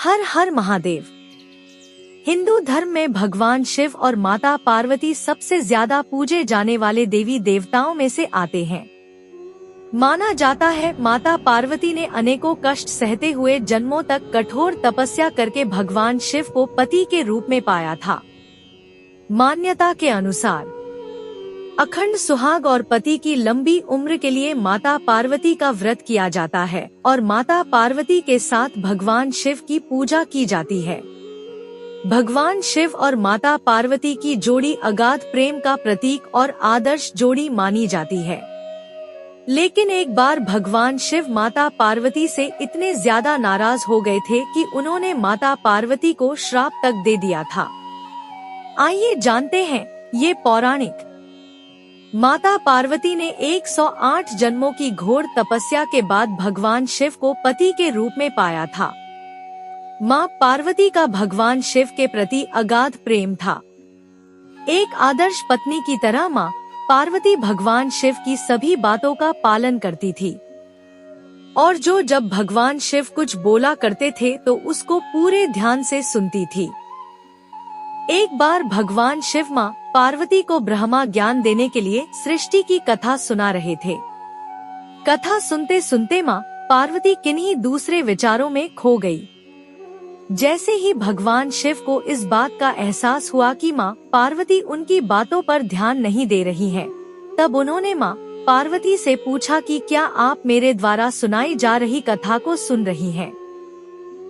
हर हर महादेव। हिंदू धर्म में भगवान शिव और माता पार्वती सबसे ज्यादा पूजे जाने वाले देवी देवताओं में से आते हैं। माना जाता है माता पार्वती ने अनेकों कष्ट सहते हुए जन्मों तक कठोर तपस्या करके भगवान शिव को पति के रूप में पाया था। मान्यता के अनुसार अखंड सुहाग और पति की लंबी उम्र के लिए माता पार्वती का व्रत किया जाता है और माता पार्वती के साथ भगवान शिव की पूजा की जाती है। भगवान शिव और माता पार्वती की जोड़ी अगाध प्रेम का प्रतीक और आदर्श जोड़ी मानी जाती है। लेकिन एक बार भगवान शिव माता पार्वती से इतने ज्यादा नाराज हो गए थे कि उन्होंने माता पार्वती को श्राप तक दे दिया था। आइए जानते हैं ये पौराणिक। माता पार्वती ने 108 जन्मों की घोर तपस्या के बाद भगवान शिव को पति के रूप में पाया था। माँ पार्वती का भगवान शिव के प्रति अगाध प्रेम था। एक आदर्श पत्नी की तरह माँ पार्वती भगवान शिव की सभी बातों का पालन करती थी और जब भगवान शिव कुछ बोला करते थे तो उसको पूरे ध्यान से सुनती थी। एक बार भगवान शिव माँ पार्वती को ब्रह्मा ज्ञान देने के लिए सृष्टि की कथा सुना रहे थे। कथा सुनते सुनते माँ पार्वती किन्हीं दूसरे विचारों में खो गई। जैसे ही भगवान शिव को इस बात का एहसास हुआ कि माँ पार्वती उनकी बातों पर ध्यान नहीं दे रही हैं, तब उन्होंने माँ पार्वती से पूछा कि क्या आप मेरे द्वारा सुनाई जा रही कथा को सुन रही हैं?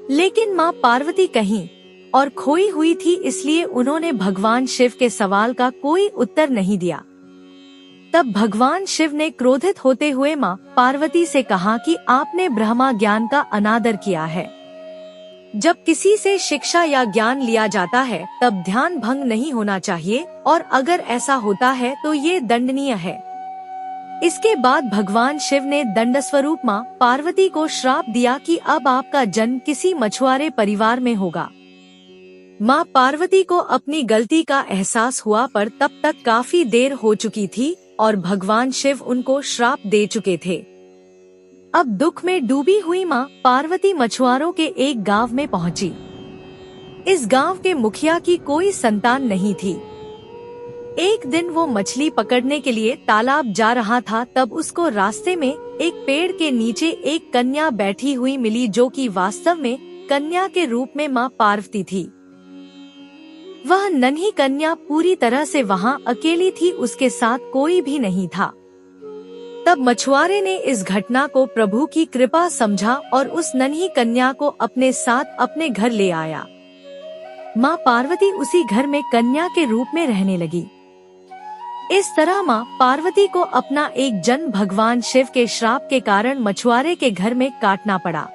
लेकिन माँ पार्वती कहीं और खोई हुई थी, इसलिए उन्होंने भगवान शिव के सवाल का कोई उत्तर नहीं दिया। तब भगवान शिव ने क्रोधित होते हुए माँ पार्वती से कहा कि आपने ब्रह्मा ज्ञान का अनादर किया है। जब किसी से शिक्षा या ज्ञान लिया जाता है तब ध्यान भंग नहीं होना चाहिए और अगर ऐसा होता है तो ये दंडनीय है। इसके बाद भगवान शिव ने दंड स्वरूप माँ पार्वती को श्राप दिया कि अब आपका जन्म किसी मछुआरे परिवार में होगा। माँ पार्वती को अपनी गलती का एहसास हुआ पर तब तक काफी देर हो चुकी थी और भगवान शिव उनको श्राप दे चुके थे। अब दुख में डूबी हुई माँ पार्वती मछुआरों के एक गांव में पहुंची। इस गांव के मुखिया की कोई संतान नहीं थी। एक दिन वो मछली पकड़ने के लिए तालाब जा रहा था, तब उसको रास्ते में एक पेड़ के नीचे एक कन्या बैठी हुई मिली जो कि वास्तव में कन्या के रूप में माँ पार्वती थी। वह नन्ही कन्या पूरी तरह से वहाँ अकेली थी, उसके साथ कोई भी नहीं था। तब मछुआरे ने इस घटना को प्रभु की कृपा समझा और उस नन्ही कन्या को अपने साथ अपने घर ले आया। माँ पार्वती उसी घर में कन्या के रूप में रहने लगी। इस तरह माँ पार्वती को अपना एक जन्म भगवान शिव के श्राप के कारण मछुआरे के घर में काटना पड़ा।